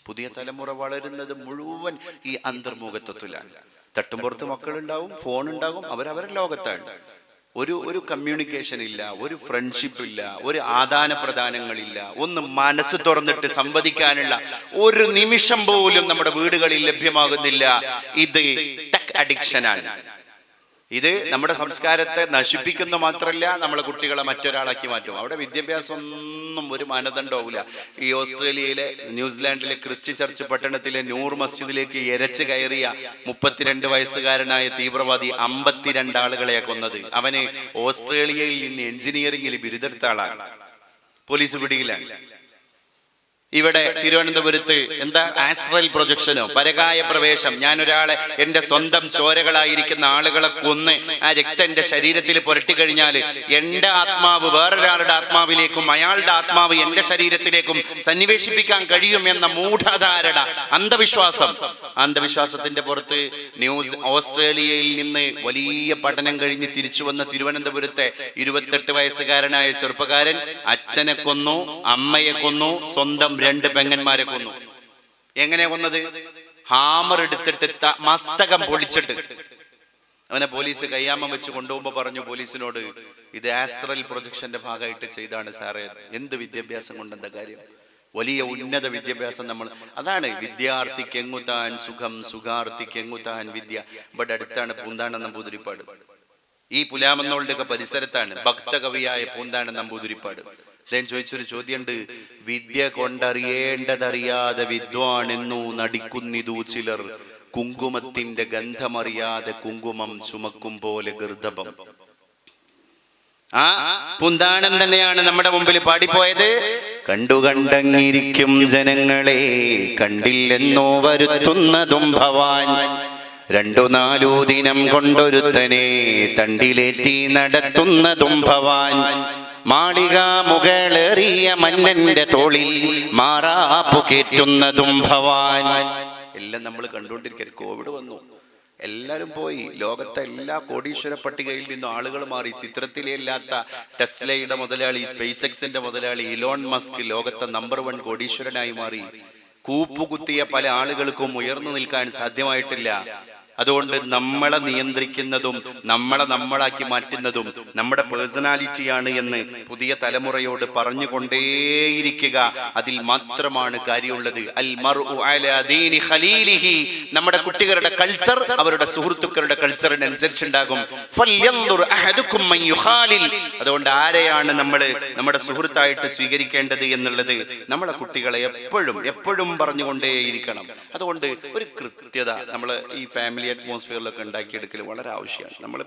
പുതിയ തലമുറ വളരുന്നത് മുഴുവൻ ഈ അന്തർമുഖത്വത്തിലാണ്. തട്ടുംപുറത്ത് മക്കളുണ്ടാവും, ഫോൺ ഉണ്ടാകും, അവരവരുടെ ലോകത്താണ്. ഒരു കമ്മ്യൂണിക്കേഷൻ ഇല്ല, ഒരു ഫ്രണ്ട്ഷിപ്പ് ഇല്ല, ഒരു ആദാന പ്രദാനങ്ങളില്ല, ഒന്ന് മനസ്സ് തുറന്നിട്ട് സംവദിക്കാനുള്ള ഒരു നിമിഷം പോലും നമ്മുടെ വീടുകളിൽ ലഭ്യമാകുന്നില്ല. ഇത് ടെക് അഡിക്ഷനാണ്. ഇത് നമ്മുടെ സംസ്കാരത്തെ നശിപ്പിക്കുന്ന മാത്രമല്ല, നമ്മളെ കുട്ടികളെ മറ്റൊരാളാക്കി മാറ്റും. അവിടെ വിദ്യാഭ്യാസം ഒന്നും ഒരു മാനദണ്ഡമാവില്ല. ഈ ഓസ്ട്രേലിയയിലെ ന്യൂസിലാൻഡിലെ ക്രിസ്റ്റി ചർച്ച് പട്ടണത്തിലെ നൂർ മസ്ജിദിലേക്ക് എരച്ച് കയറിയ 32 വയസ്സുകാരനായ തീവ്രവാദി 52 ആളുകളെ കൊന്നത്. അവന് ഓസ്ട്രേലിയയിൽ നിന്ന് എഞ്ചിനീയറിംഗിൽ ബിരുദെടുത്ത ആളാണ്. പോലീസ് പിടിയിലാണ്. ഇവിടെ തിരുവനന്തപുരത്ത് എന്താ ആസ്ട്രൽ പ്രൊജക്ഷനോ പരകായ പ്രവേശം, ഞാൻ ഒരാളെ എൻ്റെ സ്വന്തം ചോരകളായിരിക്കുന്ന ആളുകളെ കൊന്ന് ആ രക്തം എൻ്റെ ശരീരത്തിൽ പുരട്ടി കഴിഞ്ഞാൽ എൻ്റെ ആത്മാവ് വേറൊരാളുടെ ആത്മാവിലേക്കും അയാളുടെ ആത്മാവ് എൻ്റെ ശരീരത്തിലേക്കും സന്നിവേശിപ്പിക്കാൻ കഴിയും എന്ന മൂഢധാരണ, അന്ധവിശ്വാസം. അന്ധവിശ്വാസത്തിന്റെ പുറത്ത് ഓസ്ട്രേലിയയിൽ നിന്ന് വലിയ പഠനം കഴിഞ്ഞ് തിരിച്ചു വന്ന തിരുവനന്തപുരത്തെ 28 വയസ്സുകാരനായ ചെറുപ്പക്കാരൻ അച്ഛനെ കൊന്നു, അമ്മയെ കൊന്നു, സ്വന്തം 2 പെങ്ങന്മാരെ കൊന്നു. എങ്ങനെ കൊന്നത്? ഹാമർ എടുത്തിട്ട് മസ്തകം പൊളിച്ചിട്ട്. അവനെ പോലീസ് കയ്യാമം വെച്ച് കൊണ്ടുപോകുമ്പോ പറഞ്ഞു പോലീസിനോട്, ഇത് ആസ്ട്രൽ പ്രൊജക്ഷന്റെ ഭാഗമായിട്ട് ചെയ്താണ് സാറേ. എന്ത് വിദ്യാഭ്യാസം കൊണ്ടെന്താ കാര്യം? വലിയ ഉന്നത വിദ്യാഭ്യാസം. നമ്മൾ അതാണ് വിദ്യാർത്ഥിക്ക് എങ്ങുതാൻ സുഖം, സുഖാർത്ഥിക്ക് എങ്ങുതാൻ വിദ്യ. ഇവിടെ അടുത്താണ് പൂന്താനം നമ്പൂതിരിപ്പാട്. ഈ പുലാമന്നോളുടെ പരിസരത്താണ് ഭക്തകവിയായ പൂന്താനം നമ്പൂതിരിപ്പാട്. അദ്ദേഹം ചോദിച്ചൊരു ചോദ്യമുണ്ട്. വിദ്യ കൊണ്ടറിയേണ്ടതറിയാതെ വിദ്വാനെന്നു നടിക്കുന്നിതു ചിലർ, കുങ്കുമത്തിന്റെ ഗന്ധമറിയാതെ കുങ്കുമം ചുമക്കും പോലെ ഗർദഭം. ആ പൂന്താനം തന്നെയാണ് നമ്മുടെ മുമ്പിൽ പാടിപ്പോയത്. കണ്ടുകണ്ടങ്ങിരിക്കും ജനങ്ങളെ കണ്ടില്ലെന്നോ വരുത്തുന്നതും ഭവാൻ, 2-4 ദിനം കൊണ്ടൊരുത്തനെ തണ്ടിലേറ്റി നടത്തുന്നതും ഭവാൻ, മാളിക മുകളേറിയ മന്നന്റെ തോളിൽ മാറാപ്പു കേറ്റുന്നതും ഭവാൻ. എല്ലാം നമ്മൾ കണ്ടുകൊണ്ടിരിക്കുക. കോവിഡ് വന്നു, എല്ലാവരും പോയി. ലോകത്തെ എല്ലാ കോടീശ്വര പട്ടികയിൽ നിന്നും ആളുകൾ മാറി. ചിത്രത്തിലേ ഇല്ലാത്ത ടെസ്ലയുടെ മുതലാളി, സ്പേസ് എക്സിന്റെ മുതലാളി ഇലോൺ മസ്ക് ലോകത്തെ നമ്പർ 1 കോടീശ്വരനായി മാറി. കൂപ്പുകുത്തിയ പല ആളുകൾക്കും ഉയർന്നു നിൽക്കാൻ സാധ്യമായിട്ടില്ല. അതുകൊണ്ട് നമ്മളെ നിയന്ത്രിക്കുന്നതും നമ്മളാക്കി മാറ്റുന്നതും നമ്മുടെ പേഴ്സണാലിറ്റിയാണ് എന്ന് പുതിയ തലമുറയോട് പറഞ്ഞുകൊണ്ടേയിരിക്കുക. അതിൽ മാത്രമാണ് കാര്യമുള്ളത്. അൽ മർഉ അലാ ദീനി ഖലീലിഹി. നമ്മുടെ കുട്ടികളുടെ കൾച്ചർ അവരുടെ സുഹൃത്തുക്കളുടെ കൾച്ചറിനനുസരിച്ചുണ്ടാകും. ഫൽയൻദുർ അഹദുക്കും മൻ യുഖാലിൽ. അതുകൊണ്ട് ആരെയാണ് നമ്മൾ നമ്മുടെ സുഹൃത്തായിട്ട് സ്വീകരിക്കേണ്ടത് എന്നുള്ളത് നമ്മളെ കുട്ടികളെ എപ്പോഴും പറഞ്ഞുകൊണ്ടേയിരിക്കണം. അതുകൊണ്ട് ഒരു കൃത്യത നമ്മൾ ഈ ഫാമിലി അറ്റ്മോസ്ഫിയറിലൊക്കെ ഉണ്ടാക്കിയെടുക്കൽ വളരെ ആവശ്യമാണ്. നമ്മൾ